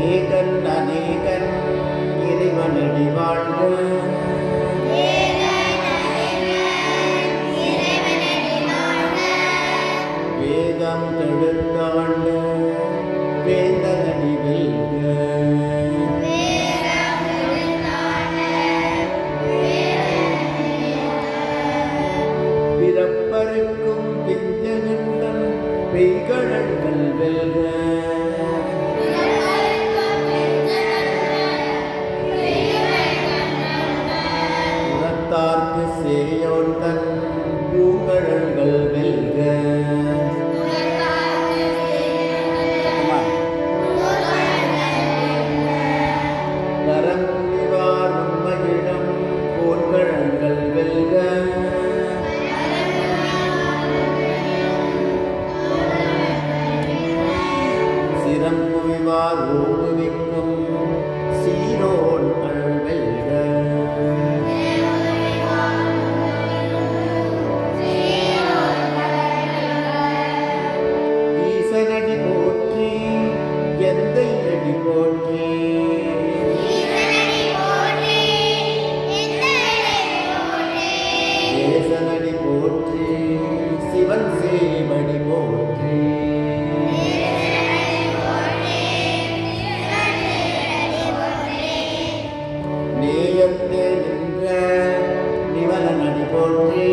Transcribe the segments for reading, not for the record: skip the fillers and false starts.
ஏகன் அநேகன் இறைவனடி வாழ்க. வேதம் கெடுத்தாண்ட வேந்தனடி வெல்க. பிறப்பருக்கும் பிஞ்சகங்கள் பெய்கடல்கள் வெல்க. உரத்தார்க்கு சேயோன் தன் பூங்கடல்கள் வெல்க. கரங்குவிவார் உண்மையிடம் போர்கடல்கள் வெல்க. சிரங்குவிவார் ஓங்குவிக்கும் சீரோன்கள் வெல்க. ஈசனடி போற்றி எந்தை அடி போற்றி. தேசனடி போற்றி சிவன் சேவடி போற்றி. நேயத்தே நின்ற நிவலனடி போற்றி.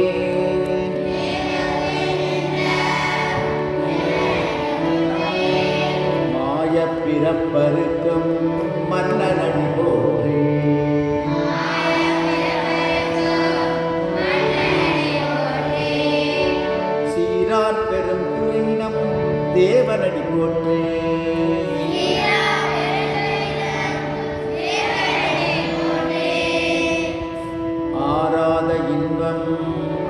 மாயப் பிறப்பருக்கும் மன்னனடி போற்றி. சீரார் பெரும் துயினம் தேவனடி போற்றி. ஆராத இன்பம்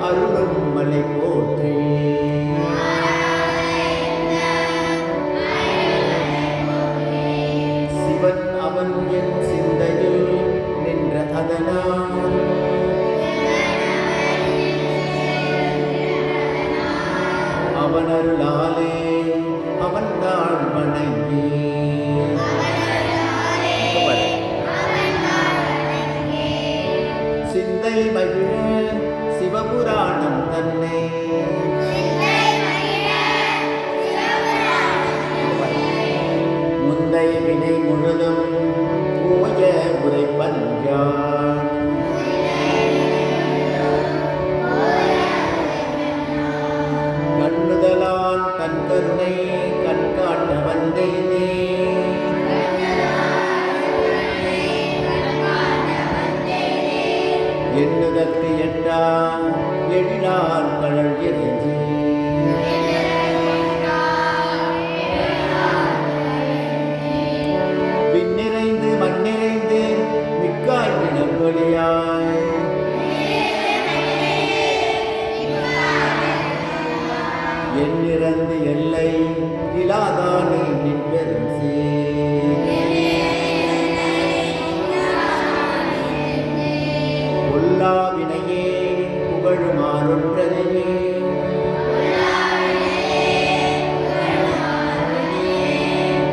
அருளும் மலை போற்றி. சிவன் அவன் என் சிந்தையில் நின்ற அதனால் அவன் அருளாலே அவன் தாழ் வணங்கி. சிந்தை மகிழ சிவபுராணம் தன்னை முந்தை வினை முழுதும் ஓய உரைப்பஞ்சான். கண்ணுதலான் தன் கருணை கண்காட்ட வந்தேனே. எண்ணுதற்கு எட்டாம் எழிலார் கடல் எரிஞ்சி. விண்ணிறைந்து மண்ணிறைந்து மிக்காய் வினங்கொழியாய். எண்ணிறந்து எல்லை இலாதானே நின் பெரும் பொல்லாவினையே புகழுமாறொன்றதையே.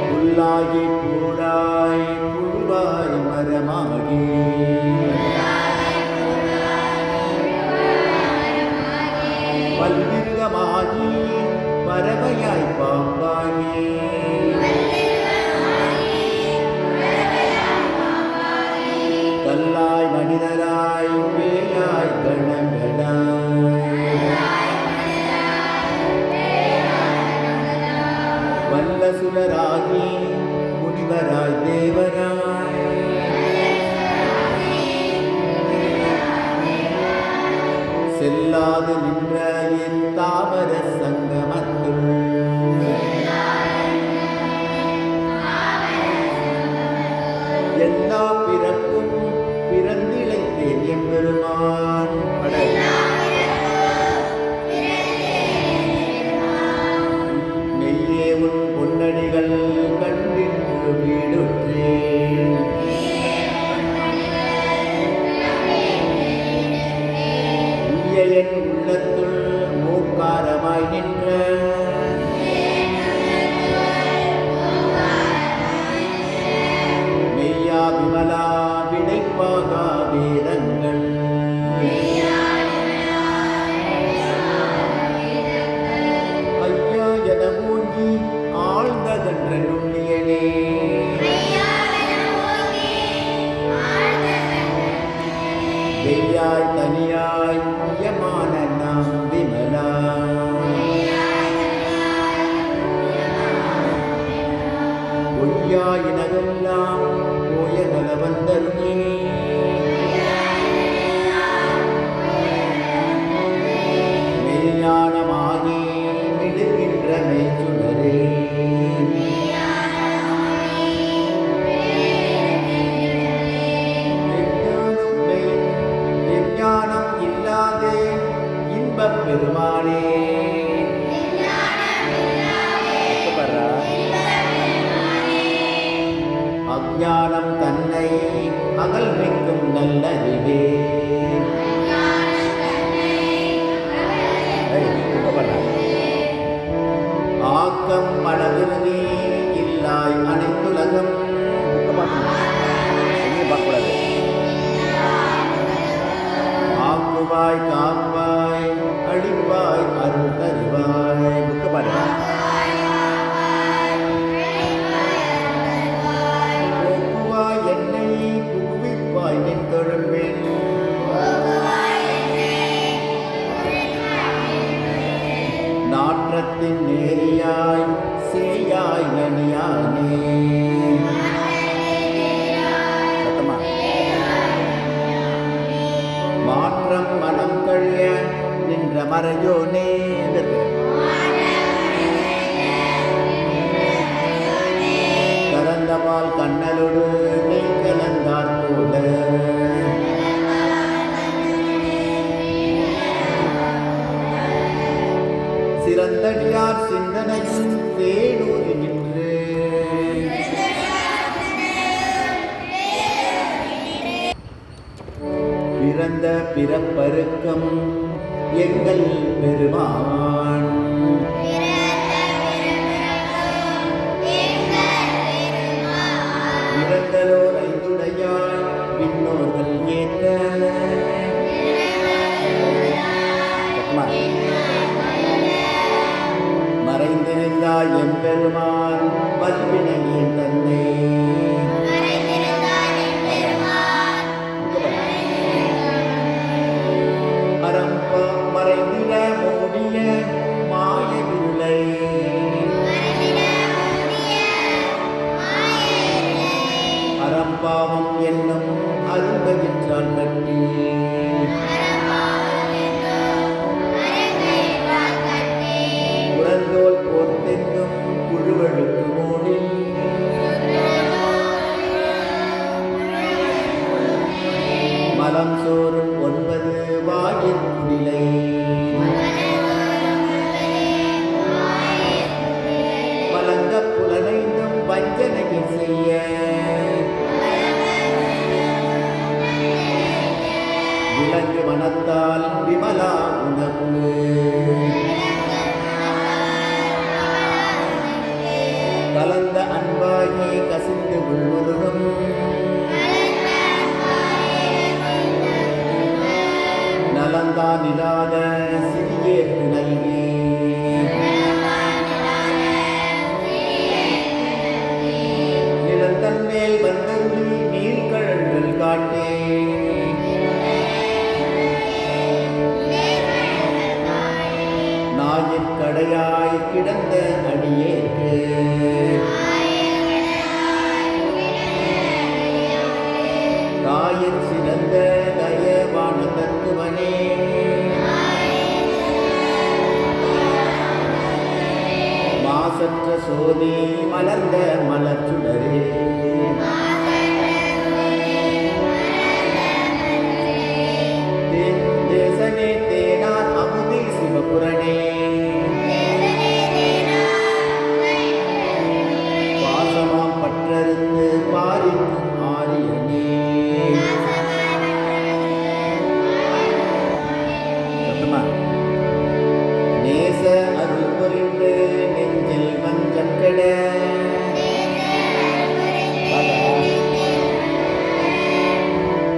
புல்லாகி பூடாய் புழுவாய் மரமாகி. பல்விருகமாகி பறவையாய் பாம்பாகி. கல்லாய் மனிதராய் பேயாய் கணங்களாய். வல்லசுரராகி முனிவராய் தேவராய். செல்லாது நின்ற என் தாவர சங்கமத்துள் எல்லா பிறப்பும் பிறந்திழைத்தேன் எம்பெருமான். மெய்யே உன் பொன்னடிகள் கண்டின்று வீடுற்றேன். என் உள்ளத்துள் மூக்காரமாய் நின்ற நிலையாய் தனியாய் பிரியமான நாம் விமலா. பொய்யாயினவெல்லாம் போய நலவந்தருமே, மெய்ஞானமாகி மிடுகின்ற மெய்ச்சுடரே. விஞ்ஞானம் இல்லாதே இன்பப் பெருமானே, அஞ்ஞானம் தன்னை அகல்மைக்கும் நல்லறிவே. ஆக்கம் அளவிருதி இல்லாய் அனைத்துலகம், ஆக்குவாய் காப்பாய் அழிப்பாய் அருள் தருவாய். போக்குவாய் என்னை புகுவிப்பாய் நின் தொழும்பின், நாற்றத்தின் நேரியாய் சேயாய் நனியானே. மாற்றம் மனம் கழிய நின்ற மறையோனே. கலந்தவால் கண்ணலோடு நீ கலந்தார் போல, சிறந்தடியார் சிந்தனையும் தேனூரி நின்று, பிறந்த பிறப்பருக்கம் எங்கள் பெருமான், பிறந்தலோர் ஐந்துடையாய் விண்ணோர்கள் ஏத்த, மறைந்திருந்தாய் எம்பெருமான் வல்வினையின் தன்னை. அறம்பா மறைந்திட மூடிய மாய விருளை, அறம்பாவம் என்னும் அருந்தகின்றால் கட்டி, புறந்தோல் போர்த்தெங்கும் புழுவழுக்கு மூடி, மலம் சோறும் 9 வாயிற்குடிலை, பலங்க புலனைந்தும் வஞ்சனையை செய்ய, விலங்கு மனத்தால் விமலா உனக்கு, கலந்த அன்பாகி கசிந்து உள்முருகும், நலந்தான் இல்லாத சிறியேற்கு நல்கி, நிலந்தன் மேல் வந்தருளி நீள்கழல்கள் காட்டே, நாயிற்கடையாய் கிடந்த அடியேற்கு, தாயிற் சிறந்த தயவான தத்துவனே, மாசற்ற சோதி மலர்ந்த மலர்ச்சுடரே, தேசனே தேனார் அமுதி சிவபுரணே, பாசமாம் பற்றறுத்து பாரிக்கும் ஆரியனே. நேச அருள் புரிந்து நெஞ்சில் மஞ்சள் கெட,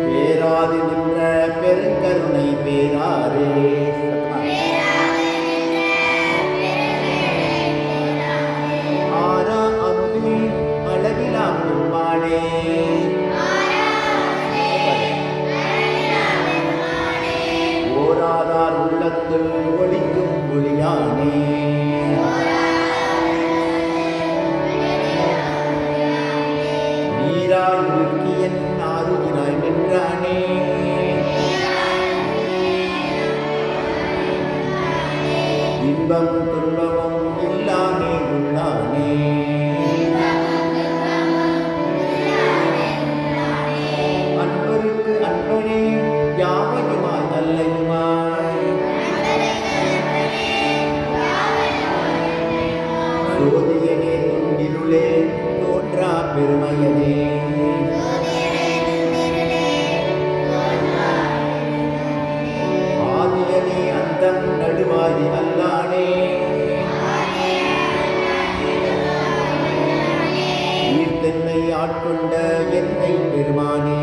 பேராது நின்ற பெருங்கருணை பேராரே. ஆரா அமுதி அளவிலா பெருமாளே, ஓராண்டத்துள் ஒளிக்கும் ஒளியானே. நீராய் உருக்கி என் ஆருயிராய் நின்றானே. இன்பம் துன்பமும் இல்லாமே உள்ளானே. அன்பருக்கு அன்பனே யாவையுமாய் அல்லையுமாய். சோதியனே துண்டிருளே தோன்றா பெருமையனே. ஆதியனே அந்தம் நடுவாதி அல்லானே. ஈர்த்தென்னை ஆட்கொண்ட என்னை பெருமானே.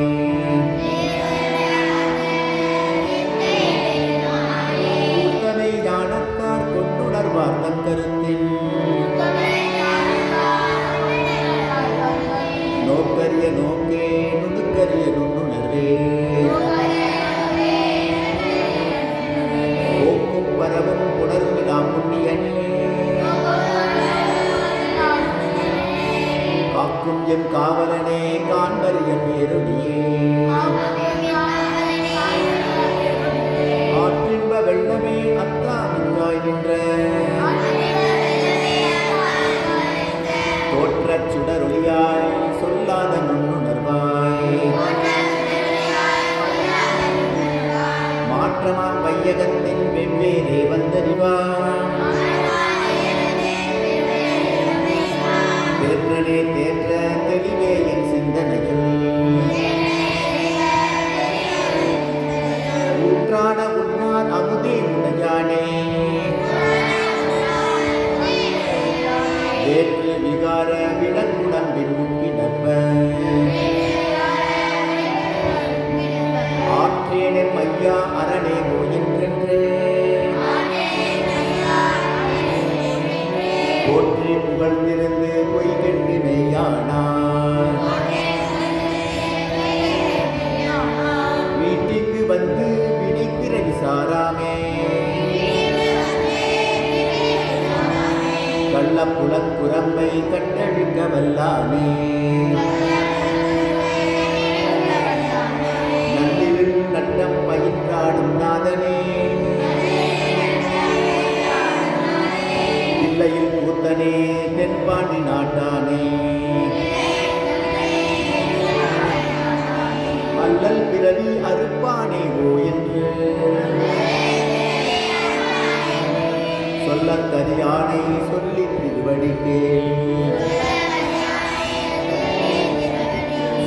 உத்தமை ஞானத்தார் கொண்டுணர்வார் தன் கருத்தின். நோக்கரிய நோக்கே நுணுக்கரிய நுண்ணுணர்வே. போக்கும் வரவும் உணர்விலா புண்ணியனே. காக்கும் எம் காவலனே காண்பரிய பேருடியே. ஆற்றின்ப வெள்ளமே அத்தாமிக்காய் நின்ற தோற்றச் சுடரொளியாய் சொல்லாத நுண்ணுணர்வாய். மாற்றமாம் வையகத்தின் வெவ்வேறே வந்தறிவாய். தேற்றனே தேற்ற தெளிவே என் சிந்தனையில். ஊற்றான உன்னார் அமுதே உடையானே. வேற்று விகார விடங்குடம்பின் உப்பினப்ப. ஆற்றேனே மையா அரணே ஓயென்றென்று. போற்றி புகழ்ந்திருந்து பொய் கெட்டு மெய்யானார். வீட்டிற்கு வந்து வினைத்திர விசாராமே. கள்ளப்புலக்குரம்பை கட்டழிக்க வல்லானே. நன்றிவில் நட்டம் பயின்றாடும் நாதனே. இல்லையில் கூத்தனே தென்பாண்டி நாட்டானே. அல்லல் பிறவி அறுப்பானே ஓ என்று சொல்லத்தறியானை சொல்லி திருவடிக்கே.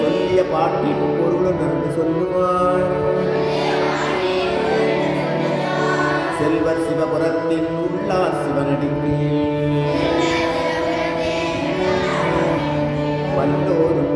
சொல்லிய பாட்டின் பொருளுணர்ந்து சொல்லுவார். செல்வர் சிவபுரத்தின் உள்ளார் சிவனடிக்கே. வல்லோரும்